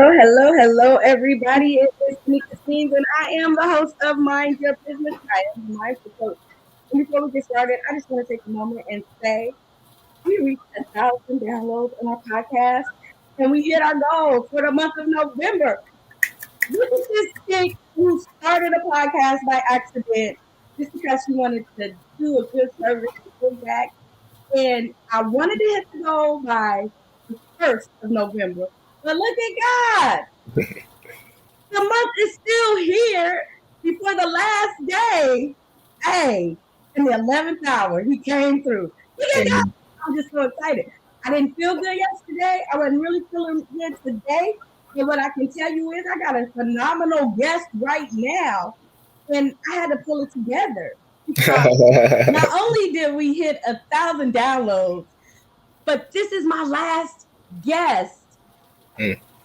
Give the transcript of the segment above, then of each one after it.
Hello, everybody. It is Tanika Scenes, and I am the host of Mind Your Business. I am the mindful coach. And before we get started, I just want to take a moment and say we reached 1,000 downloads on our podcast, and we hit our goal for the month of November. Look at this chick who started a podcast by accident just because she wanted to do a good service and give back. And I wanted to hit the goal by the 1st of November. But look at God. The month is still here before the last day. Hey, in the 11th hour, he came through. Look at God. I'm just so excited. I didn't feel good yesterday. I wasn't really feeling good today. But what I can tell you is I got a phenomenal guest right now. And I had to pull it together. Not only did we hit 1,000 downloads, but this is my last guest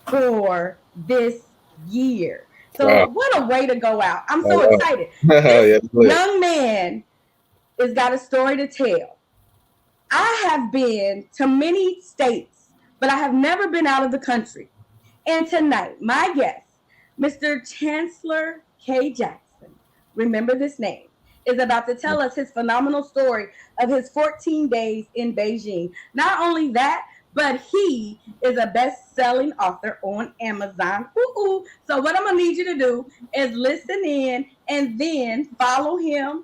for this year. So wow. What a way to go out. I'm so excited. This young man has got a story to tell. I have been to many states, but I have never been out of the country. And tonight, my guest, Mr. Chancellor K. Jackson, remember this name, is about to tell us his phenomenal story of his 14 days in Beijing. Not only that, but he is a best-selling author on Amazon. Ooh. So what I'm going to need you to do is listen in and then follow him,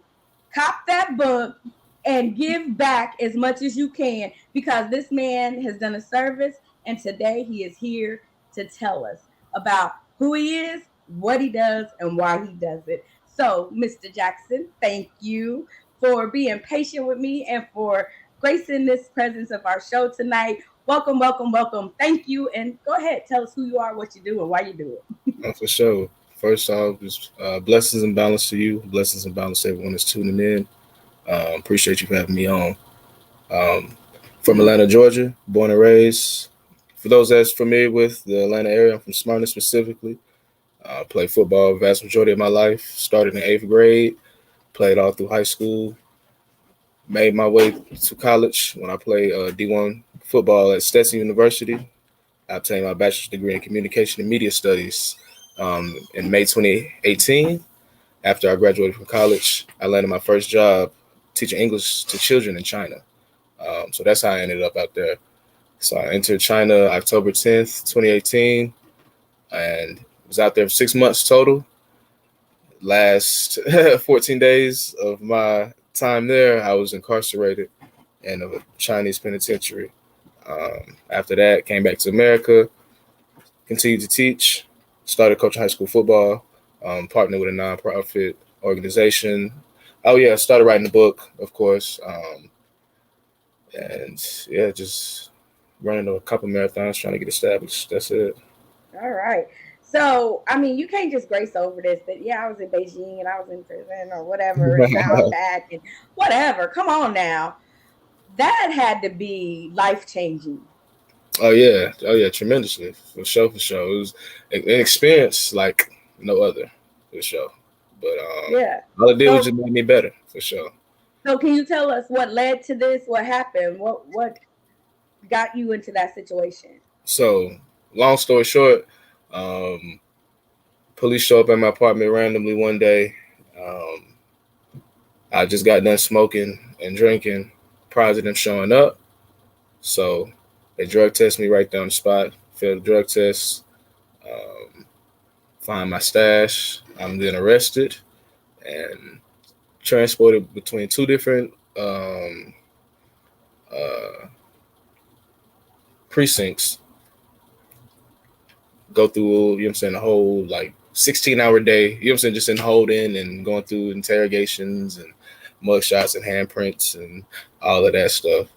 cop that book, and give back as much as you can because this man has done a service, and today he is here to tell us about who he is, what he does, and why he does it. So, Mr. Jackson, thank you for being patient with me and for gracing this presence of our show tonight. Welcome. Thank you. And go ahead, tell us who you are, what you do, and why you do it. For sure. First off, just blessings and balance to you. Blessings and balance to everyone that's tuning in. Appreciate you for having me on. From Atlanta, Georgia, born and raised. For those that's familiar with the Atlanta area, I'm from Smyrna specifically. Played football the vast majority of my life. Started in 8th grade. Played all through high school. Made my way to college when I played D1 football at Stetson University. I obtained my bachelor's degree in communication and media studies in May 2018. After I graduated from college, I landed my first job teaching English to children in China. So that's how I ended up out there. So I entered China October 10th, 2018, and was out there for 6 months total. Last 14 days of my time there, I was incarcerated in a Chinese penitentiary. After that, came back to America, continued to teach, started coaching high school football, partnered with a nonprofit organization. Oh yeah, I started writing a book, of course. And yeah, just running a couple marathons, trying to get established. That's it. All right. So, I mean, you can't just grace over this, that, yeah, I was in Beijing and I was in prison or whatever, and now I'm back and whatever. Come on now. That had to be life-changing. Oh, yeah, tremendously, for sure. It was an experience like no other, for sure. But yeah, all it did was just make me better, for sure. So can you tell us what led to this? What happened? What got you into that situation? So, long story short, police show up at my apartment randomly one day. I just got done smoking and drinking prior to them showing up. So they drug test me right there on the spot, failed the drug test, find my stash. I'm then arrested and transported between two different precincts. Go through, you know what I'm saying, a whole like 16-hour day, you know what I'm saying, just in holding and going through interrogations and mugshots and handprints and all of that stuff.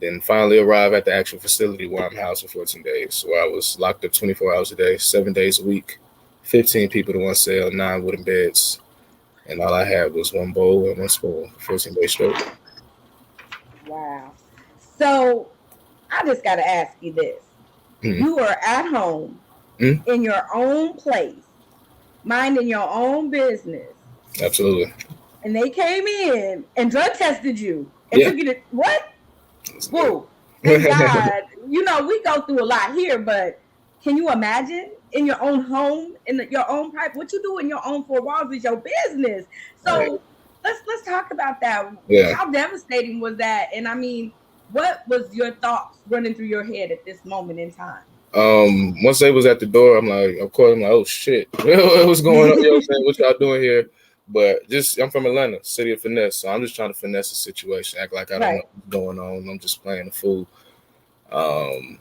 Then finally arrive at the actual facility where I'm housed for 14 days, where I was locked up 24 hours a day, 7 days a week, 15 people in one cell, 9 wooden beds. And all I had was one bowl and one spoon for 14 days straight. Wow. So I just got to ask you this. You are at home in your own place, minding your own business. Absolutely. And they came in and drug tested you and took you to what? Whoa. Thank God. You know, we go through a lot here, but can you imagine in your own home, your own private, what you do in your own four walls is your business. Right. So let's talk about that. Yeah. How devastating was that? And I mean, what was your thoughts running through your head at this moment in time? Once they was at the door, I'm like, of course, I'm like, oh shit, what's going on? You know what I'm saying? What y'all doing here? But just, I'm from Atlanta, city of finesse, so I'm just trying to finesse the situation, act like I don't know Right. what's going on. I'm just playing the fool. Um,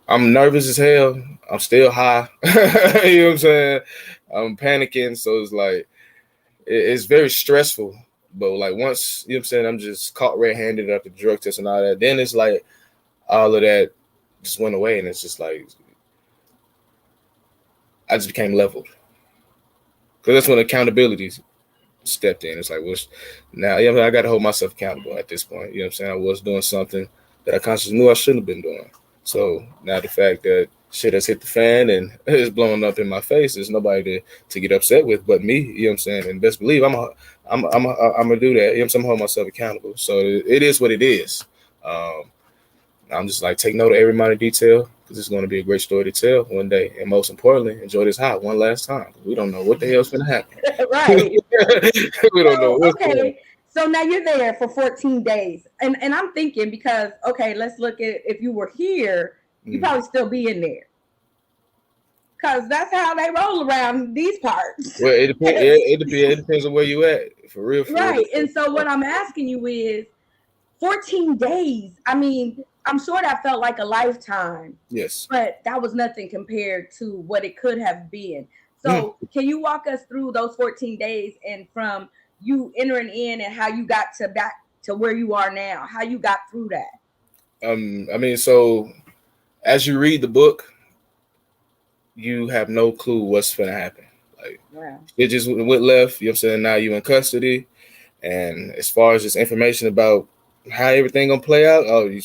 I'm nervous as hell. I'm still high. You know what I'm saying? I'm panicking, so it's like it's very stressful. But like once, you know what I'm saying, I'm just caught red-handed after the drug test and all that. Then it's like all of that just went away, and it's just like I just became leveled. Because that's when accountability stepped in. It's like, well, now I got to hold myself accountable at this point. You know what I'm saying? I was doing something that I consciously knew I shouldn't have been doing. So now the fact that shit has hit the fan and it's blowing up in my face, there's nobody to get upset with but me. You know what I'm saying? And best believe I'm gonna do that. You know what I'm saying? I'm hold myself accountable. So it is what it is. Um, I'm just like take note of every minor detail because it's going to be a great story to tell one day. And most importantly, enjoy this high one last time. We don't know what the hell's going to happen. Right. We don't know So what's going on. okay. So now you're there for 14 days. And I'm thinking because okay, let's look at if you were here, you probably still be in there. Cause that's how they roll around these parts. Well, it depends. Yeah, it depends on where you at. For real, for real. Right. And so what I'm asking you is 14 days. I mean, I'm sure that felt like a lifetime, Yes. but that was nothing compared to what it could have been. So, can you walk us through those 14 days and from you entering in and how you got to back to where you are now, how you got through that? I mean, so as you read the book, you have no clue what's going to happen. Like, Wow. it just went left. You know what I'm saying? Now you in custody. And as far as just information about how everything gonna play out, oh, you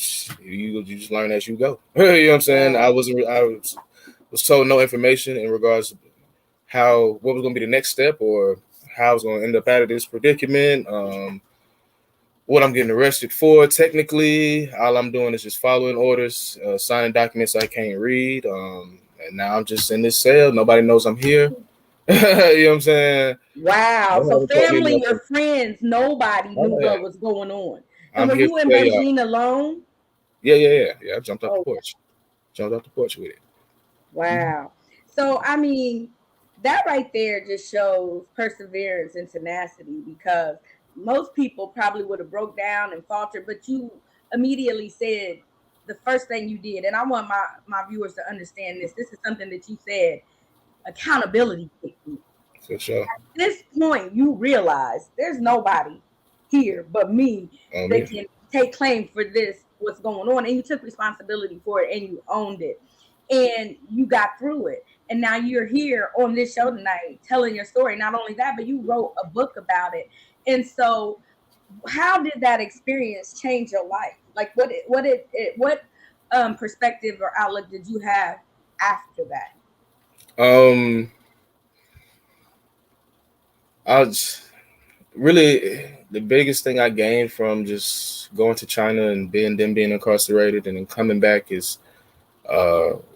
just learn as you go. You know what I'm saying? Wow. I was told no information in regards to what was gonna be the next step or how I was gonna end up out of this predicament. What I'm getting arrested for. Technically, all I'm doing is just following orders, signing documents I can't read. And now I'm just in this cell. Nobody knows I'm here. You know what I'm saying? Wow. So Nobody told me family, your nothing. friends, nobody knew Oh, yeah. what was going on. And I'm were here you to in tell y'all. Beijing alone? Yeah. I jumped off the Oh, porch. Jumped off the porch with it. wow. So, I mean, that right there just shows perseverance and tenacity because most people probably would have broke down and faltered, but you immediately said the first thing you did, and I want my viewers to understand this. This is something that you said, accountability technique. For sure. At this point, you realize there's nobody here but me On that me. can take claim for this, what's going on, and you took responsibility for it and you owned it and you got through it. And now you're here on this show tonight telling your story. Not only that, but you wrote a book about it. And so, how did that experience change your life? Like, what perspective or outlook did you have after that? Um, I was really the biggest thing I gained from just going to China and being incarcerated and then coming back is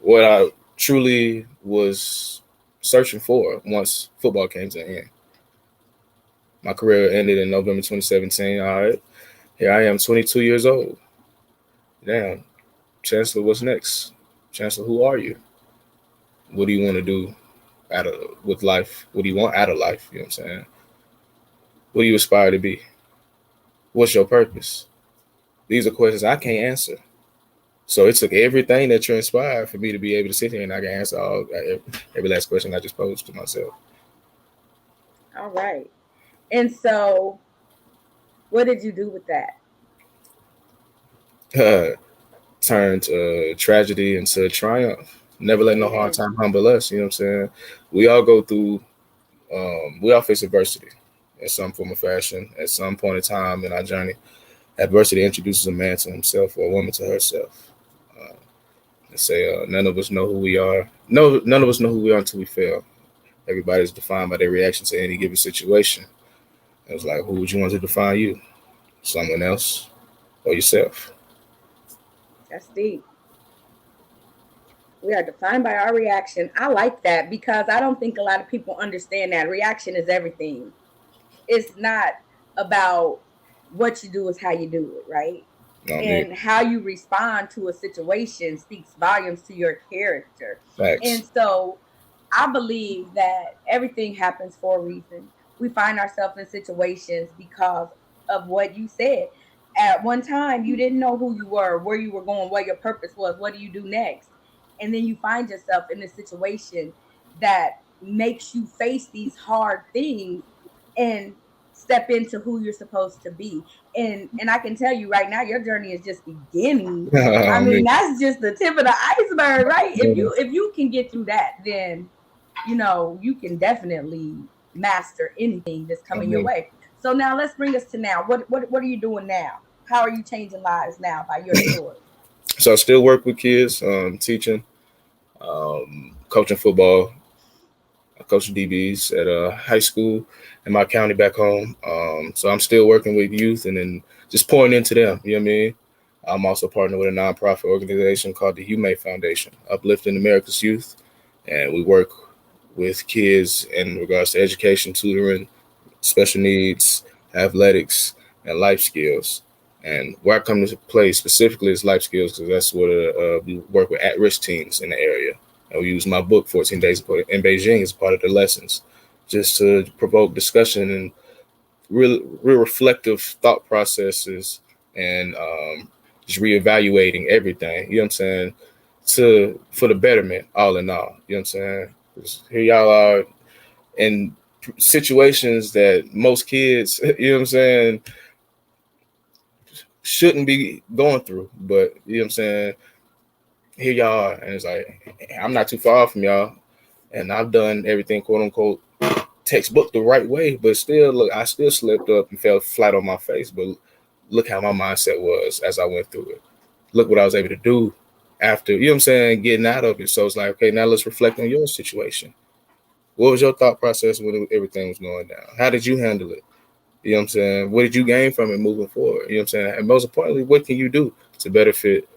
what I truly was searching for once football came to an end. My career ended in November 2017. All right, here I am, 22 years old. Damn, Chancellor, what's next? Chancellor, who are you? What do you want to do with life? What do you want out of life? You know what I'm saying? What do you aspire to be? What's your purpose? These are questions I can't answer. So it took everything that transpired for me to be able to sit here and I can answer every last question I just posed to myself. All right. And so, what did you do with that? Turned tragedy into triumph. Never let no hard Amen. time humble us. You know what I'm saying? We all go through, we all face adversity in some form or fashion at some point in time in our journey. Adversity introduces a man to himself or a woman to herself. They say none of us know who we are. No, none of us know who we are until we fail. Everybody's defined by their reaction to any given situation. It was like, who would you want to define you? Someone else or yourself? That's deep. We are defined by our reaction. I like that because I don't think a lot of people understand that reaction is everything. It's not about what you do, is how you do it, right? I mean, And how you respond to a situation speaks volumes to your character. facts. And so I believe that everything happens for a reason. We find ourselves in situations because of what you said. At one time, you didn't know who you were, where you were going, what your purpose was, what do you do next? And then you find yourself in a situation that makes you face these hard things and step into who you're supposed to be. And I can tell you right now, your journey is just beginning. I I mean, mean, that's just the tip of the iceberg, right? If you can get through that, then you can definitely master anything that's I coming your mean, way. So now let's bring us to now. What are you doing now? How are you changing lives now by your story? so I still work with kids, teaching, coaching football. I coach DBs at a high school in my county back home. So I'm still working with youth and then just pouring into them. You know what I mean? I'm also partnered with a nonprofit organization called the M.I.N D Foundation, uplifting America's youth, and we work with kids in regards to education, tutoring, special needs, athletics, and life skills. And where I come into play specifically is life skills because that's what we work with at-risk teens in the area. And we use my book, 14 Days in Beijing, as part of the lessons, just to provoke discussion and real reflective thought processes and just reevaluating everything. You know what I'm saying? For the betterment, all in all. You know what I'm saying? 'Cause here y'all are in situations that most kids, you know what I'm saying, shouldn't be going through. But you know what I'm saying, here y'all are, and it's like I'm not too far from y'all, and I've done everything quote unquote textbook the right way, but still look, I still slipped up and fell flat on my face. But look how my mindset was as I went through it. Look what I was able to do after, you know what I'm saying, getting out of it. So it's like, okay, now let's reflect on your situation. What was your thought process when everything was going down? How did you handle it? You know what I'm saying? What did you gain from it moving forward? You know what I'm saying? And most importantly, what can you do to better fit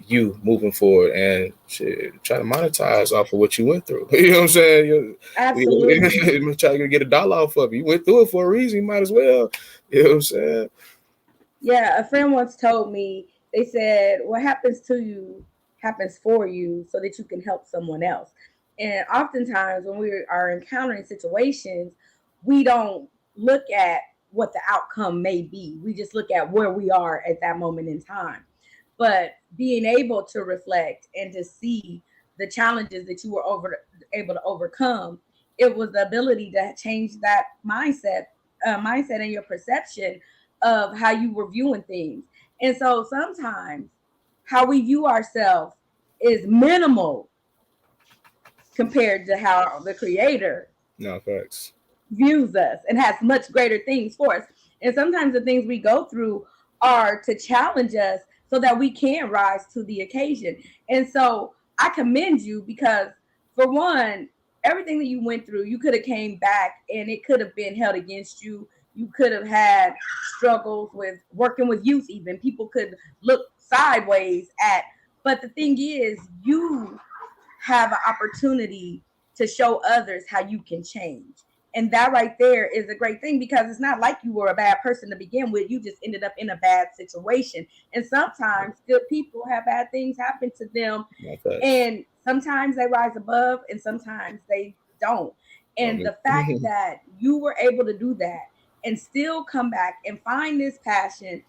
you moving forward and shit, try to monetize off of what you went through? You know what I'm saying? Absolutely. You try to get a dollar off of it. You went through it for a reason. You might as well. You know what I'm saying? Yeah, a friend once told me, they said, what happens to you happens for you so that you can help someone else. And oftentimes, when we are encountering situations, we don't look at what the outcome may be. We just look at where we are at that moment in time. But being able to reflect and to see the challenges that you were able to overcome, it was the ability to change that mindset and your perception of how you were viewing things. And so sometimes how we view ourselves is minimal compared to how the creator No facts. views us and has much greater things for us. And sometimes the things we go through are to challenge us so that we can rise to the occasion. And so I commend you because, for one, everything that you went through, you could have came back and it could have been held against you. You could have had struggles with working with youth, even people could look sideways at. But the thing is, you have an opportunity to show others how you can change. And that right there is a great thing because it's not like you were a bad person to begin with. You just ended up in a bad situation. And sometimes good people have bad things happen to them. No facts. And sometimes they rise above and sometimes they don't. I And mean, the fact that you were able to do that and still come back and find this passion,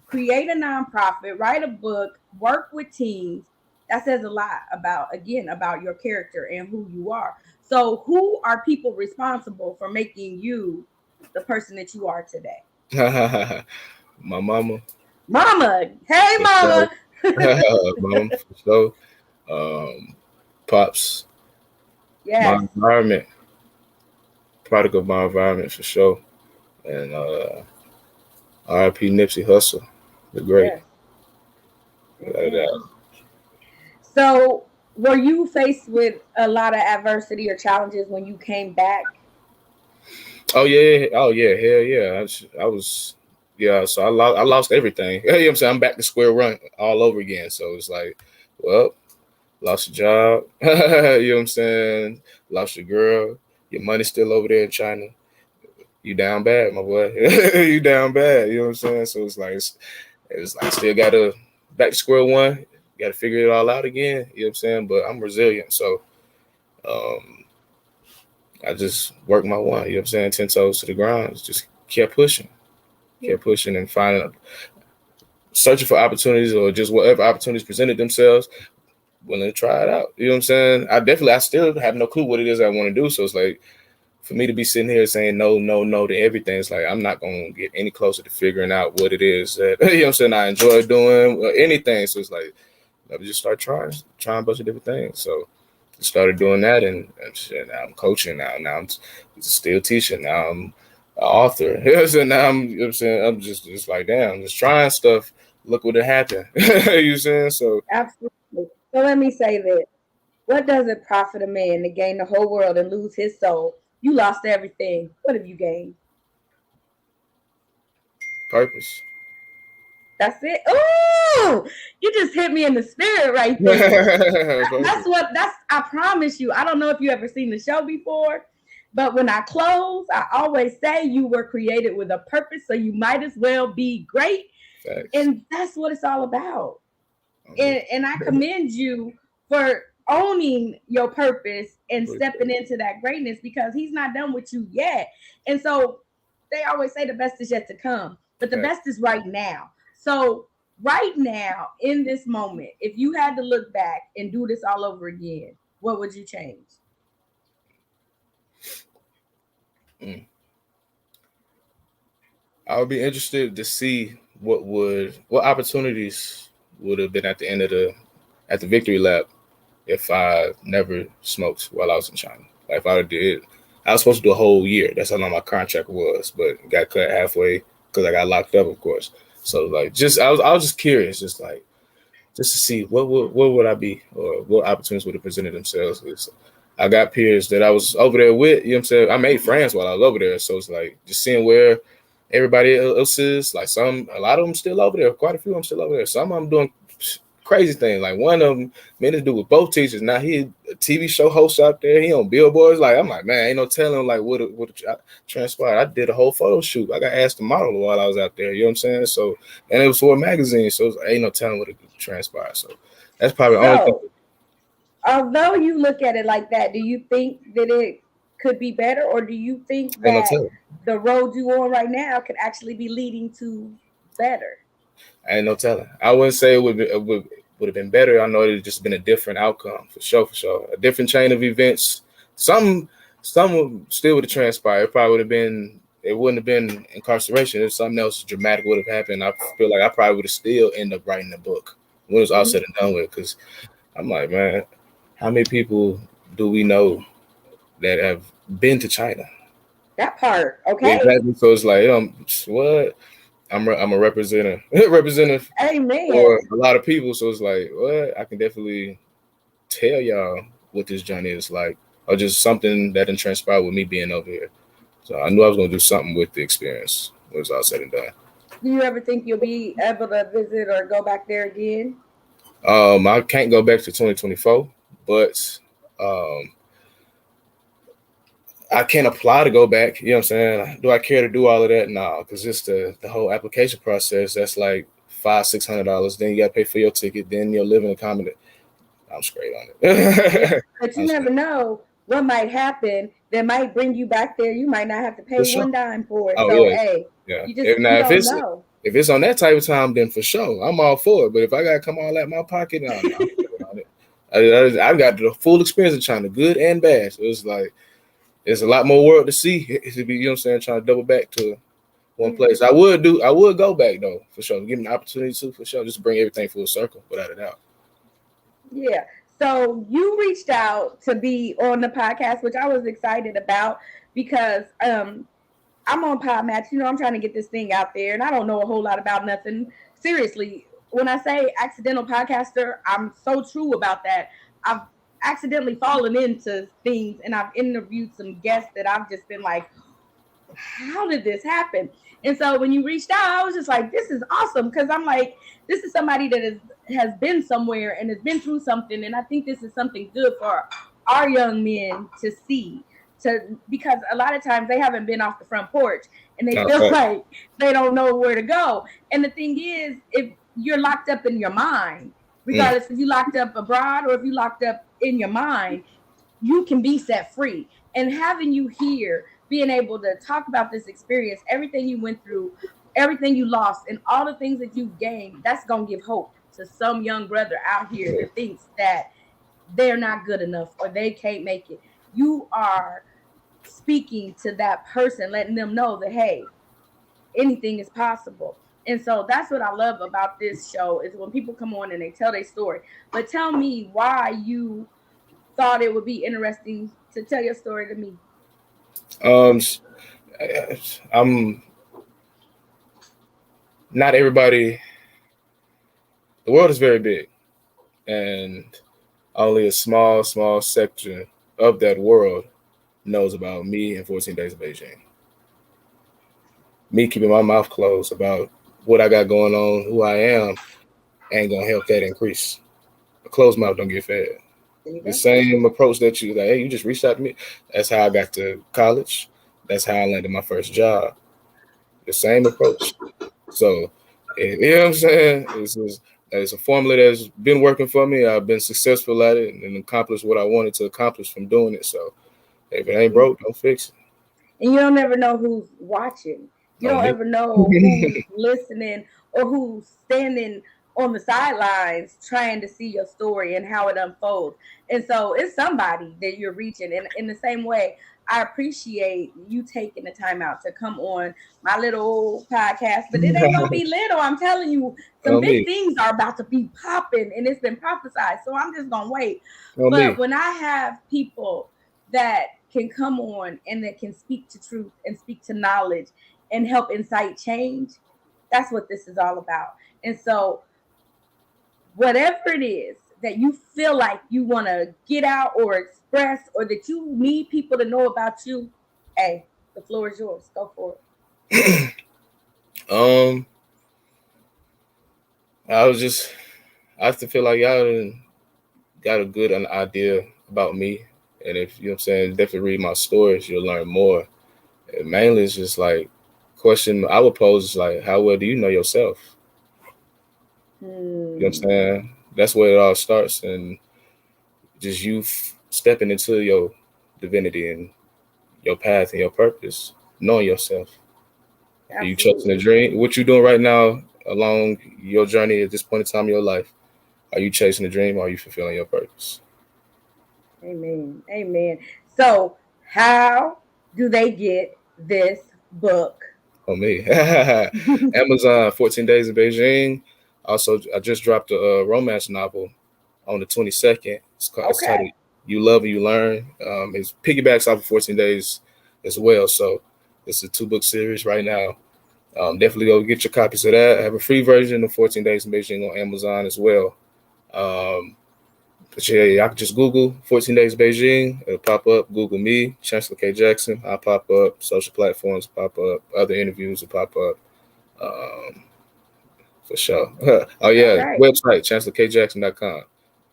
create a nonprofit, write a book, work with teens, that says a lot about, again, about your character and who you are. So who are people responsible for making you the person that you are today? my mama, Mama. Hey, for sure. mama. Mama, for sure. Um, Pops, my Yes. environment, product of my environment for sure. And RIP Nipsey Hussle, the great. Yes. Without a Amen. doubt. So were you faced with a lot of adversity or challenges when you came back? Oh yeah, hell yeah. I was, yeah. So I lost everything. You know what I'm saying? I'm back to square one all over again. So it's like, well, lost your job. You know what I'm saying? Lost your girl. Your money's still over there in China. You down bad, my boy. You down bad. You know what I'm saying? So it's like still gotta back to square one. Got to figure it all out again. You know what I'm saying? But I'm resilient, so um, I just worked my one. You know what I'm saying? 10 toes to the ground. Just kept pushing, and finding, searching for opportunities or just whatever opportunities presented themselves. Willing to try it out. You know what I'm saying? I still have no clue what it is I want to do. So it's like, for me to be sitting here saying no, no, no to everything, it's like I'm not gonna get any closer to figuring out what it is that you know what I'm saying I enjoy doing or anything. So it's like let me just start trying a bunch of different things. So I started doing that, and shit, now I'm coaching now. Now I'm still teaching. Now I'm an author. You know what I'm saying? Now you know what I'm saying I'm just like damn, I'm just trying stuff. Look what happened. You know what I'm saying? So Absolutely. So let me say this. What does it profit a man to gain the whole world and lose his soul? You lost everything. What have you gained? purpose. That's it. Oh, you just hit me in the spirit right there. Purpose. That's I promise you. I don't know if you ever seen the show before, but when I close, I always say you were created with a purpose, so you might as well be great. Facts. And that's what it's all about. And I commend you for owning your purpose and stepping into that greatness because he's not done with you yet. And so they always say the best is yet to come, but the best is right now. So right now, in this moment, if you had to look back and do this all over again, what would you change? Mm. I would be interested to see what opportunities would have been at the end of the victory lap if I never smoked while I was in China. Like if I did, I was supposed to do a whole year. That's how long my contract was, but got cut halfway because I got locked up, of course. So like, I was just curious, just to see what would I be or what opportunities would have presented themselves. I got peers that I was over there with. You know what I'm saying? I made friends while I was over there, so it's like just seeing where everybody else is. Like a lot of them still over there. Quite a few of them still over there. Some of them doing crazy things. Like one of them, man, to do with both teachers. Now he a TV show host out there. He on billboards. Like I'm like, man, ain't no telling like what transpired. I did a whole photo shoot. I got asked to model while I was out there. You know what I'm saying? So and it was for a magazine. So ain't no telling what it transpired. So that's probably the only thing. So, although you look at it like that, do you think that it could be better, or do you think Ain't no that telling. the road you on right now could actually be leading to better? Ain't no telling. I wouldn't say it would have been better. I know it would just been a different outcome for sure, for sure. A different chain of events. Some would still would have transpired. It probably would have been. It wouldn't have been incarceration. If something else dramatic would have happened, I feel like I probably would have still ended up writing the book when it was all Mhm. said and done with. Because I'm like, man, how many people do we know that have been to China? That part, okay? Exactly. So it's like, what? I'm a representative Amen. for a lot of people. So it's like, what? I can definitely tell y'all what this journey is like, or just something that didn't transpire with me being over here. So I knew I was gonna do something with the experience when it's all said and done. Do you ever think you'll be able to visit or go back there again? I can't go back to 2024, but um, I can't apply to go back. You know what I'm saying? Do I care to do all of that? No, because just the whole application process. That's like $500-$600. Then you got to pay for your ticket. Then your living accommodation. I'm straight on Yeah, it. but you I'm never straight. know what might happen that might bring you back there. You might not have to For pay sure. one dime for it. Oh So, yeah, hey, yeah. you just If now you don't know. if it's on that type of time, then for sure I'm all for it. But if I gotta come all out my pocket, no, I'm straight on it. I've got the full experience of China, good and bad. So it's like there's a lot more world to see. To be, you know what I'm saying, trying to double back to one Yeah. place. I would go back though, for sure. Give me an opportunity to, for sure, just to bring everything full circle, without a doubt. Yeah. So you reached out to be on the podcast, which I was excited about because I'm on Podmatch. You know, I'm trying to get this thing out there, and I don't know a whole lot about nothing. Seriously, when I say accidental podcaster, I'm so true about that. I've accidentally fallen into things, and I've interviewed some guests that I've just been like, how did this happen? And so when you reached out, I was just like, this is awesome. Cause I'm like, this is somebody that has been somewhere and has been through something. And I think this is something good for our young men to see. Because a lot of times they haven't been off the front porch and they feel like they don't know where to go. And the thing is, if you're locked up in your mind, regardless if you locked up abroad or if you locked up in your mind, you can be set free. And having you here, being able to talk about this experience, everything you went through, everything you lost, and all the things that you gained, that's going to give hope to some young brother out here that thinks that they're not good enough or they can't make it. You are speaking to that person, letting them know that, hey, anything is possible. And so that's what I love about this show is when people come on and they tell their story. But tell me why you thought it would be interesting to tell your story to me. I'm not everybody. The world is very big, and only a small section of that world knows about me and 14 Days of Beijing. Me keeping my mouth closed about what I got going on, who I am, ain't gonna help that increase. A closed mouth don't get fed. The same approach that you like, hey, you just reached out to me. That's how I got to college. That's how I landed my first job. The same approach. So, you know what I'm saying? It's a formula that's been working for me. I've been successful at it and accomplished what I wanted to accomplish from doing it. So, if it ain't broke, don't fix it. And you don't never know who's watching. You don't ever know who's listening or who's standing on the sidelines trying to see your story and how it unfolds. And so it's somebody that you're reaching. And in the same way, I appreciate you taking the time out to come on my little podcast. But it ain't gonna be little. I'm telling you, some big things are about to be popping, and it's been prophesied. So I'm just gonna wait. But when I have people that can come on and that can speak to truth and speak to knowledge and help incite change, that's what this is all about. And so whatever it is that you feel like you want to get out or express or that you need people to know about you, hey, the floor is yours. Go for it. I have to feel like y'all got a good idea about me. And if, you know what I'm saying, definitely read my stories, you'll learn more. And mainly it's just like, question I would pose is like, how well do you know yourself? You know what I'm saying? That's where it all starts. And just you stepping into your divinity and your path and your purpose, knowing yourself. Absolutely. Are you chasing a dream? What you doing right now along your journey at this point in time in your life? Are you chasing a dream or are you fulfilling your purpose? Amen. Amen. So how do they get this book? On me. Amazon, 14 Days in Beijing. Also, I just dropped a romance novel on the 22nd. It's titled You Love and You Learn. It piggybacks off of 14 Days as well. So it's a 2-book series right now. Definitely go get your copies of that. I have a free version of 14 Days in Beijing on Amazon as well. But yeah, I can just Google 14 Days Beijing. It'll pop up. Google me, Chancellor K. Jackson. I'll pop up. Social platforms pop up. Other interviews will pop up. For sure. Oh, yeah. Website, ChancellorKJackson.com.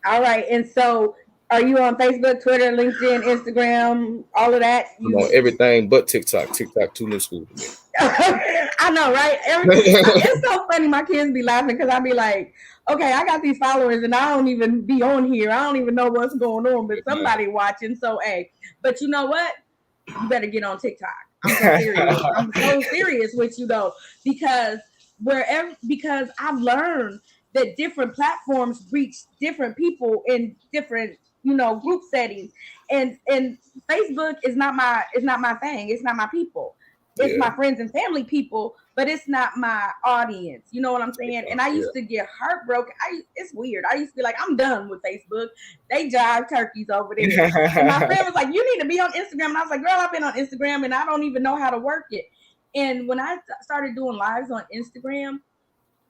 All right. And so are you on Facebook, Twitter, LinkedIn, Instagram, all of that? I'm on everything but TikTok. TikTok too new school to me. I know, right? It's so funny. My kids be laughing because I be like, okay, I got these followers and I don't even be on here. I don't even know what's going on, but somebody watching. So, hey, but you know what? You better get on TikTok. I'm so serious. I'm so serious with you though, because I've learned that different platforms reach different people in different, group settings. And Facebook is not my thing. It's not my people. It's my friends and family people, but it's not my audience. You know what I'm saying? And I used to get heartbroken. It's weird. I used to be like, I'm done with Facebook. They jive turkeys over there. And my friend was like, you need to be on Instagram. And I was like, girl, I've been on Instagram and I don't even know how to work it. And when I started doing lives on Instagram,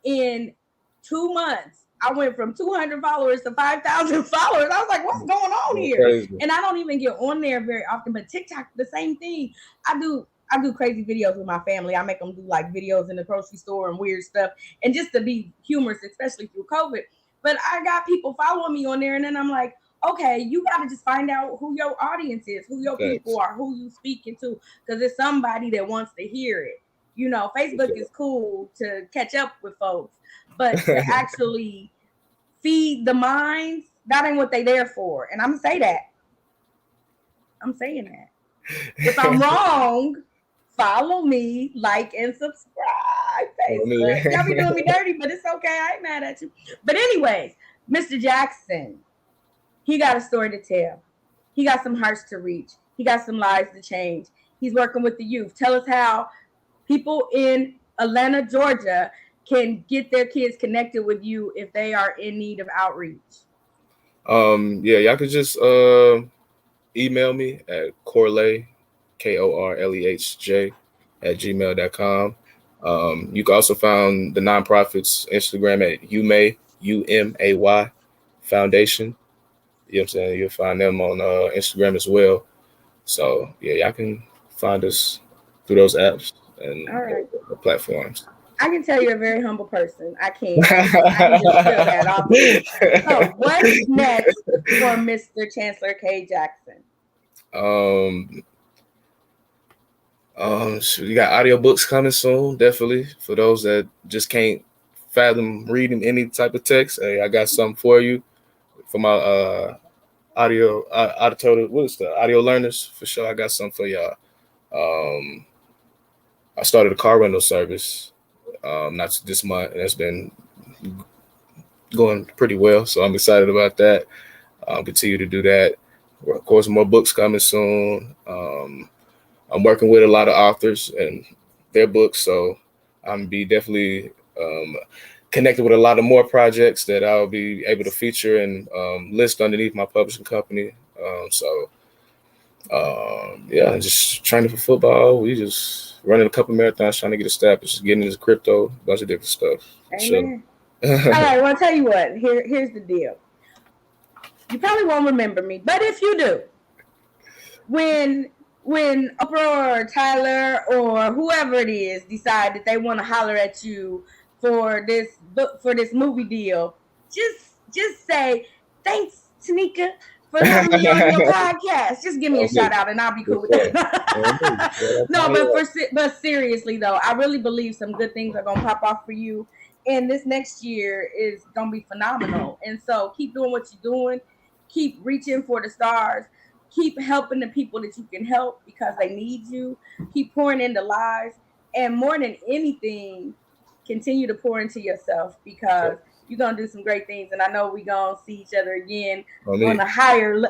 in 2 months, I went from 200 followers to 5,000 followers. I was like, what's going on here? Crazy. And I don't even get on there very often, but TikTok, the same thing. I do I do crazy videos with my family. I make them do like videos in the grocery store and weird stuff, and just to be humorous, especially through COVID. But I got people following me on there, and then I'm like, okay, you got to just find out who your audience is, who your people Thanks. are, who you speaking to, because it's somebody that wants to hear it. Facebook is cool to catch up with folks, but to actually feed the minds, that ain't what they there for. And I'm gonna say that. I'm saying that. If I'm wrong, follow me, like, and subscribe. Facebook. Y'all be doing me dirty, but it's okay. I ain't mad at you. But anyways, Mr. Jackson, he got a story to tell. He got some hearts to reach. He got some lives to change. He's working with the youth. Tell us how people in Atlanta, Georgia can get their kids connected with you if they are in need of outreach. Yeah, y'all could just email me at Korlehj, KORLEHJ @gmail.com. You can also find the nonprofit's Instagram at UMAY Foundation. You know what I'm saying? You'll find them on Instagram as well. So yeah, y'all can find us through those apps and the platforms. I can tell you're a very humble person. I can just feel that off. So what's next for Mr. Chancellor K. Jackson? We got audiobooks coming soon, definitely. For those that just can't fathom reading any type of text, hey, I got something for you. For my audio learners, for sure, I got something for y'all. I started a car rental service not this month, and it's been going pretty well, so I'm excited about that. I'll continue to do that. Of course, more books coming soon. I'm working with a lot of authors and their books, so I'm be definitely connected with a lot of more projects that I'll be able to feature and list underneath my publishing company. Yeah, just training for football. We just running a couple marathons, trying to get established, getting into crypto, a bunch of different stuff. Amen. All right, well, I'll tell you what. Here's the deal. You probably won't remember me, but if you do, when Oprah or Tyler or whoever it is decide that they want to holler at you for this movie deal, just say thanks, Tanika, for having me on your podcast. Just give me a shout out and I'll be cool with that. No, but seriously though, I really believe some good things are gonna pop off for you, and this next year is gonna be phenomenal. And so keep doing what you're doing, keep reaching for the stars, keep helping the people that you can help because they need you, keep pouring into lives, and more than anything, continue to pour into yourself because you're gonna do some great things, and I know we're gonna see each other again on a higher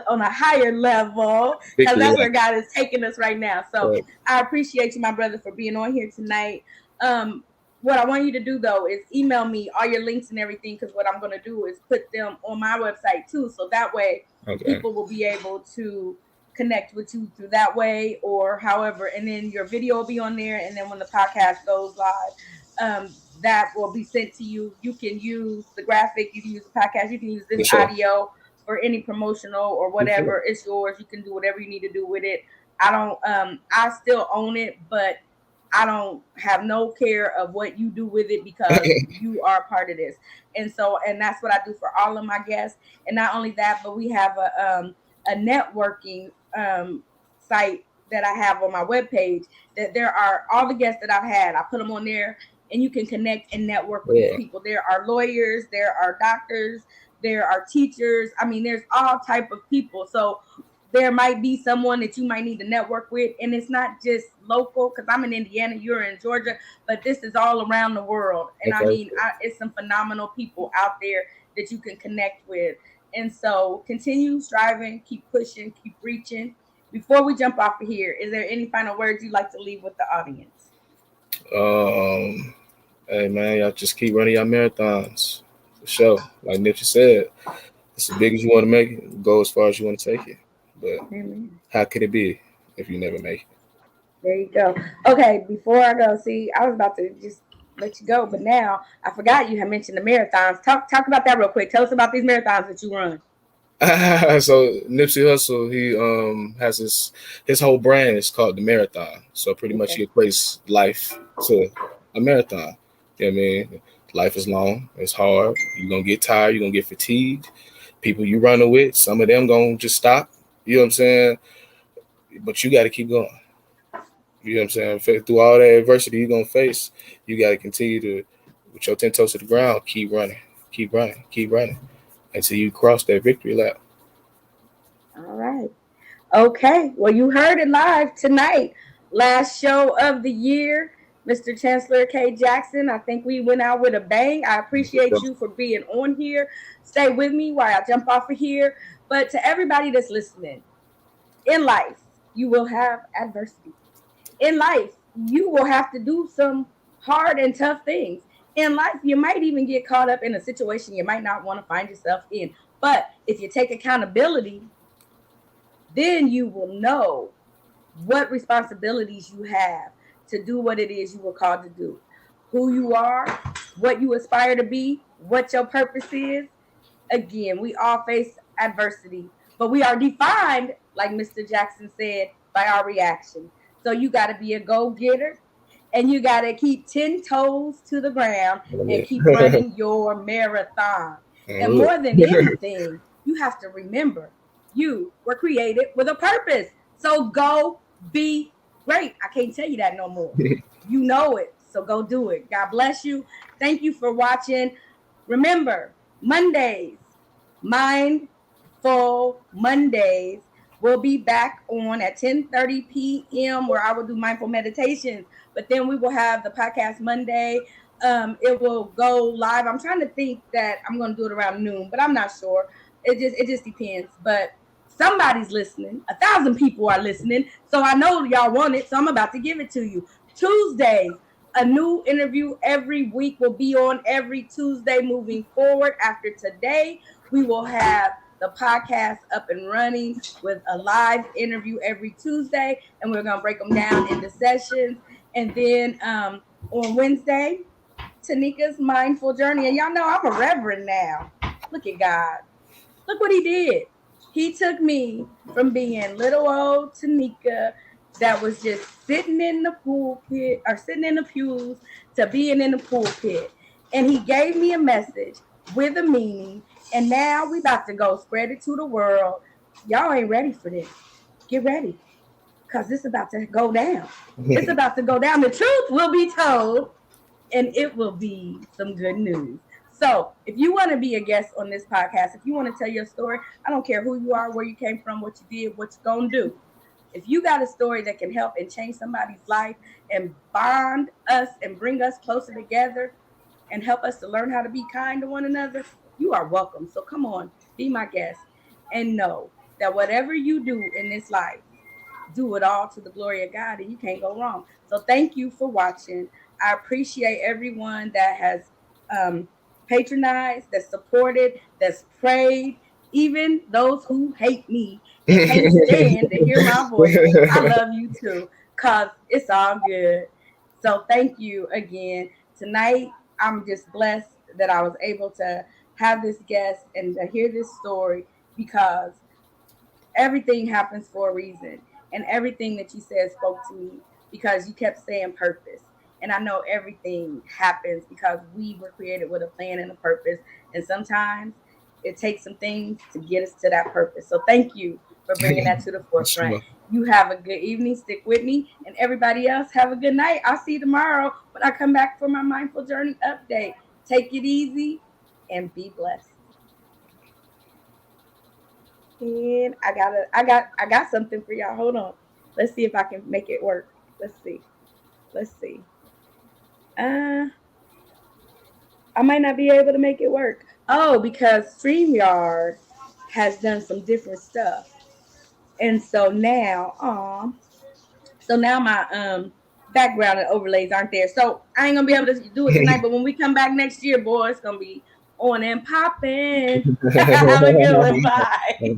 level because that's where God is taking us right now. So I appreciate you, my brother, for being on here tonight. What I want you to do though is email me all your links and everything, because what I'm gonna do is put them on my website too, so that way people will be able to connect with you through that way or however, and then your video will be on there, and then when the podcast goes live, that will be sent to you. You can use the graphic, you can use the podcast, you can use this audio for any promotional or whatever. It's yours. You can do whatever you need to do with it. I still own it, but I don't have no care of what you do with it because you are part of this. And that's what I do for all of my guests. And not only that, but we have a networking site that I have on my webpage that there are all the guests that I've had. I put them on there, and you can connect and network with these people. There are lawyers, there are doctors, there are teachers. I mean, there's all type of people. So there might be someone that you might need to network with, and it's not just local because I'm in Indiana, you're in Georgia, but this is all around the world. And I mean, it's some phenomenal people out there that you can connect with. And so continue striving, keep pushing, keep reaching. Before we jump off of here, is there any final words you'd like to leave with the audience? Hey man, y'all just keep running your marathons for sure. Like Nipsey said, it's as big as you want to make it, go as far as you want to take it. But how could it be if you never make it? There you go. Okay, before I go, see, I was about to just let you go, but now I forgot you had mentioned the marathons. Talk about that real quick. Tell us about these marathons that you run. So Nipsey Hussle, he has his whole brand is called the marathon. So pretty much Okay. he equates life to a marathon. You know what I mean? Life is long, it's hard. You're gonna get tired, you're gonna get fatigued. People you running with, some of them gonna just stop. You know what I'm saying? But you gotta keep going. You know what I'm saying? Through all that adversity you're gonna face, you gotta continue to with your 10 toes to the ground, keep running, keep running, keep running until you cross that victory lap. All right. Okay. Well, you heard it live tonight. Last show of the year. Mr. Chancellor K. Jackson, I think we went out with a bang. I appreciate you for being on here. Stay with me while I jump off of here. But to everybody that's listening, in life, you will have adversity. In life, you will have to do some hard and tough things. In life, you might even get caught up in a situation you might not want to find yourself in. But if you take accountability, then you will know what responsibilities you have to do what it is you were called to do, who you are, what you aspire to be, what your purpose is. Again, we all face adversity, but we are defined, like Mr. Jackson said, by our reaction. So you got to be a go getter, and you got to keep 10 toes to the ground and keep running your marathon. And more than anything, you have to remember you were created with a purpose. So go be great. I can't tell you that no more. You know it. So go do it. God bless you. Thank you for watching. Remember, Mondays, Mindful Mondays will be back on at 10:30 p.m. where I will do mindful meditations. But then we will have the podcast Monday. It will go live. I'm trying to think that I'm going to do it around noon, but I'm not sure. It just depends. But somebody's listening. 1,000 people are listening. So I know y'all want it. So I'm about to give it to you. Tuesdays, a new interview every week will be on every Tuesday moving forward. After today, we will have the podcast up and running with a live interview every Tuesday, and we're going to break them down into sessions. And then on Wednesday, Tanika's Mindful Journey. And y'all know I'm a reverend now. Look at God. Look what he did. He took me from being little old Tanika that was just sitting in the pulpit or sitting in the pews to being in the pulpit. And he gave me a message with a meaning. And now we about to go spread it to the world. Y'all ain't ready for this. Get ready. Because it's about to go down. It's about to go down. The truth will be told, and it will be some good news. So if you want to be a guest on this podcast, if you want to tell your story, I don't care who you are, where you came from, what you did, what you're going to do. If you got a story that can help and change somebody's life and bond us and bring us closer together and help us to learn how to be kind to one another, you are welcome. So come on, be my guest, and know that whatever you do in this life, do it all to the glory of God, and you can't go wrong. So thank you for watching. I appreciate everyone that has patronized, that's supported, that's prayed, even those who hate me and can't stand to hear my voice. I love you too, because it's all good. So thank you again. Tonight, I'm just blessed that I was able to have this guest and to hear this story, because everything happens for a reason. And everything that you said spoke to me, because you kept saying purpose. And I know everything happens because we were created with a plan and a purpose. And sometimes it takes some things to get us to that purpose. So thank you for bringing that to the forefront. You have a good evening. Stick with me. And everybody else, have a good night. I'll see you tomorrow when I come back for my Mindful Journey update. Take it easy and be blessed. And I got something for y'all. Hold on. Let's see if I can make it work. Let's see. I might not be able to make it work. Oh, because StreamYard has done some different stuff. And so now, my background and overlays aren't there. So I ain't gonna be able to do it tonight, but when we come back next year, boy, it's gonna be on and popping. Have a good one. Bye.